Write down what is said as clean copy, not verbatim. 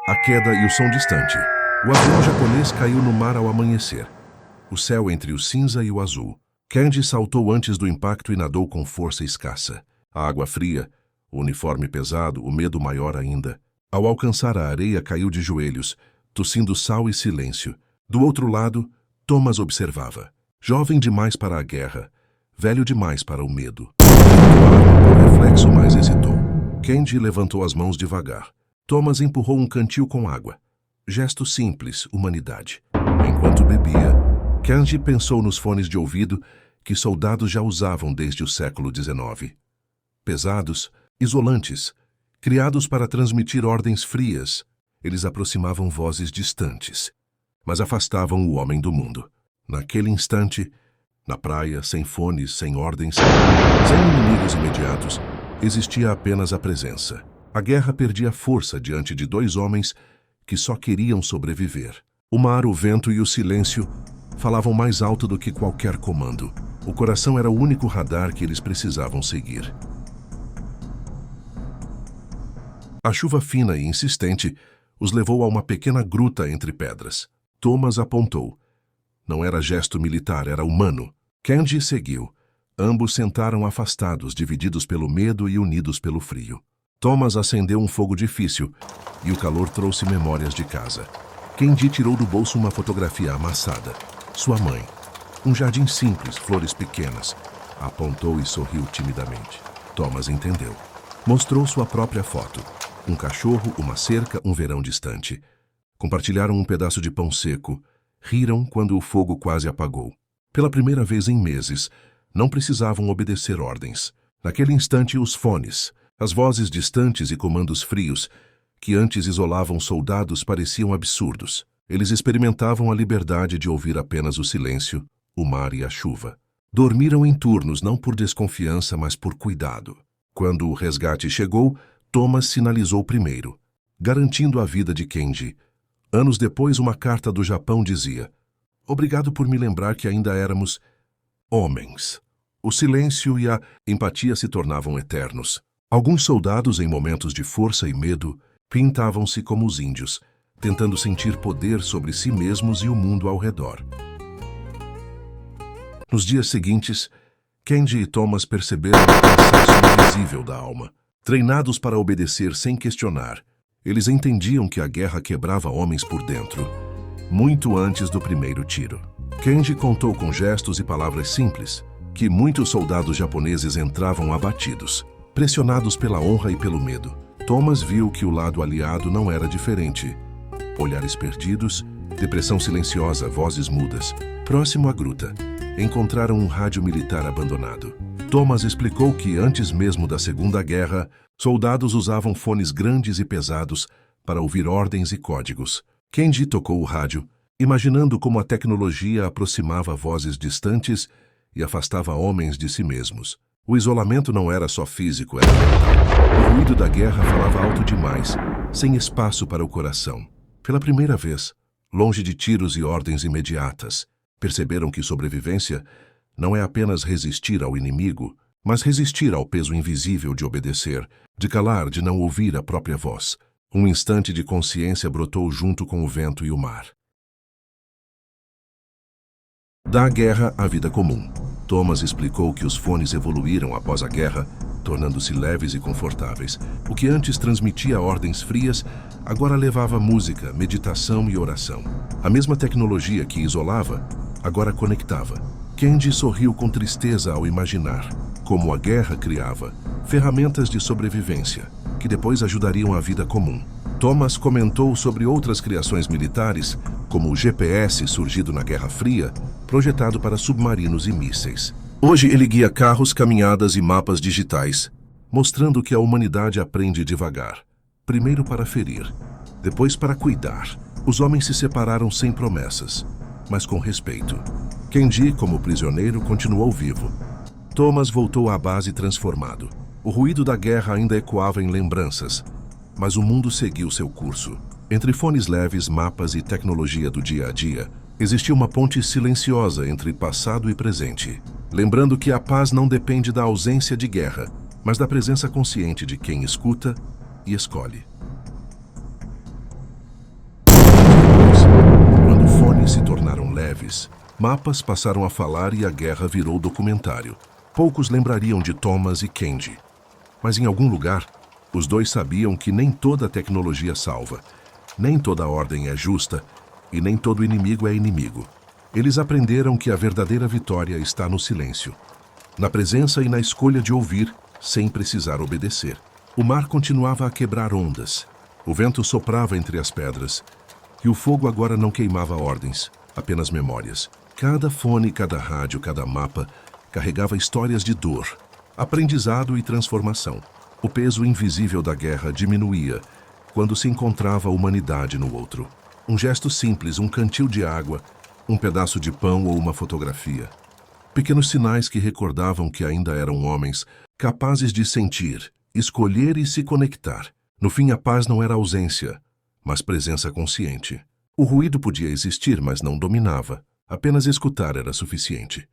A queda e o som distante. O avião japonês caiu no mar ao amanhecer. O céu entre o cinza e o azul. Kenji saltou antes do impacto e nadou com força escassa. A água fria, o uniforme pesado, o medo maior ainda. Ao alcançar a areia, caiu de joelhos, tossindo sal e silêncio. Do outro lado, Thomas observava. Jovem demais para a guerra, velho demais para o medo. Por reflexo, mais hesitou. Kenji levantou as mãos devagar. Thomas empurrou um cantil com água. Gesto simples, humanidade. Enquanto bebia, Kenji pensou nos fones de ouvido que soldados já usavam desde o século XIX. Pesados, isolantes, criados para transmitir ordens frias, eles aproximavam vozes distantes, mas afastavam o homem do mundo. Naquele instante, na praia, sem fones, sem ordens, sem inimigos imediatos, existia apenas a presença. A guerra perdia força diante de dois homens que só queriam sobreviver. O mar, o vento e o silêncio falavam mais alto do que qualquer comando. O coração era o único radar que eles precisavam seguir. A chuva fina e insistente os levou a uma pequena gruta entre pedras. Thomas apontou. Não era gesto militar, era humano. Kenji seguiu. Ambos sentaram afastados, divididos pelo medo e unidos pelo frio. Thomas acendeu um fogo difícil e o calor trouxe memórias de casa. Kenji tirou do bolso uma fotografia amassada. Sua mãe. Um jardim simples, flores pequenas. Apontou e sorriu timidamente. Thomas entendeu. Mostrou sua própria foto. Um cachorro, uma cerca, um verão distante. Compartilharam um pedaço de pão seco. Riram quando o fogo quase apagou. Pela primeira vez em meses, não precisavam obedecer ordens. Naquele instante, os fones, as vozes distantes e comandos frios, que antes isolavam soldados, pareciam absurdos. Eles experimentavam a liberdade de ouvir apenas o silêncio, o mar e a chuva. Dormiram em turnos, não por desconfiança, mas por cuidado. Quando o resgate chegou, Thomas sinalizou primeiro, garantindo a vida de Kenji. Anos depois, uma carta do Japão dizia: "Obrigado por me lembrar que ainda éramos homens." O silêncio e a empatia se tornavam eternos. Alguns soldados, em momentos de força e medo, pintavam-se como os índios, tentando sentir poder sobre si mesmos e o mundo ao redor. Nos dias seguintes, Kenji e Thomas perceberam o cansaço invisível da alma. Treinados para obedecer sem questionar, eles entendiam que a guerra quebrava homens por dentro, muito antes do primeiro tiro. Kenji contou com gestos e palavras simples que muitos soldados japoneses entravam abatidos, pressionados pela honra e pelo medo. Thomas viu que o lado aliado não era diferente. Olhares perdidos, depressão silenciosa, vozes mudas. Próximo à gruta, encontraram um rádio militar abandonado. Thomas explicou que, antes mesmo da Segunda Guerra, soldados usavam fones grandes e pesados para ouvir ordens e códigos. Kenji tocou o rádio, imaginando como a tecnologia aproximava vozes distantes e afastava homens de si mesmos. O isolamento não era só físico, era mental. O ruído da guerra falava alto demais, sem espaço para o coração. Pela primeira vez, longe de tiros e ordens imediatas, perceberam que sobrevivência não é apenas resistir ao inimigo, mas resistir ao peso invisível de obedecer, de calar, de não ouvir a própria voz. Um instante de consciência brotou junto com o vento e o mar. Da guerra à vida comum. Thomas explicou que os fones evoluíram após a guerra, tornando-se leves e confortáveis. O que antes transmitia ordens frias, agora levava música, meditação e oração. A mesma tecnologia que isolava, agora conectava. Kenji sorriu com tristeza ao imaginar como a guerra criava ferramentas de sobrevivência, que depois ajudariam a vida comum. Thomas comentou sobre outras criações militares, como o GPS surgido na Guerra Fria, projetado para submarinos e mísseis. Hoje ele guia carros, caminhadas e mapas digitais, mostrando que a humanidade aprende devagar. Primeiro para ferir, depois para cuidar. Os homens se separaram sem promessas, mas com respeito. Kenji, como prisioneiro, continuou vivo. Thomas voltou à base transformado. O ruído da guerra ainda ecoava em lembranças, mas o mundo seguiu seu curso. Entre fones leves, mapas e tecnologia do dia a dia, existia uma ponte silenciosa entre passado e presente, lembrando que a paz não depende da ausência de guerra, mas da presença consciente de quem escuta e escolhe. leves. Mapas passaram a falar e a guerra virou documentário. Poucos lembrariam de Thomas e Candy. Mas em algum lugar, os dois sabiam que nem toda tecnologia salva, nem toda ordem é justa e nem todo inimigo é inimigo. Eles aprenderam que a verdadeira vitória está no silêncio, na presença e na escolha de ouvir sem precisar obedecer. O mar continuava a quebrar ondas. O vento soprava entre as pedras. E o fogo agora não queimava ordens, apenas memórias. Cada fone, cada rádio, cada mapa carregava histórias de dor, aprendizado e transformação. O peso invisível da guerra diminuía quando se encontrava a humanidade no outro. Um gesto simples, um cantil de água, um pedaço de pão ou uma fotografia. Pequenos sinais que recordavam que ainda eram homens, capazes de sentir, escolher e se conectar. No fim, a paz não era ausência, mas presença consciente. O ruído podia existir, mas não dominava. Apenas escutar era suficiente.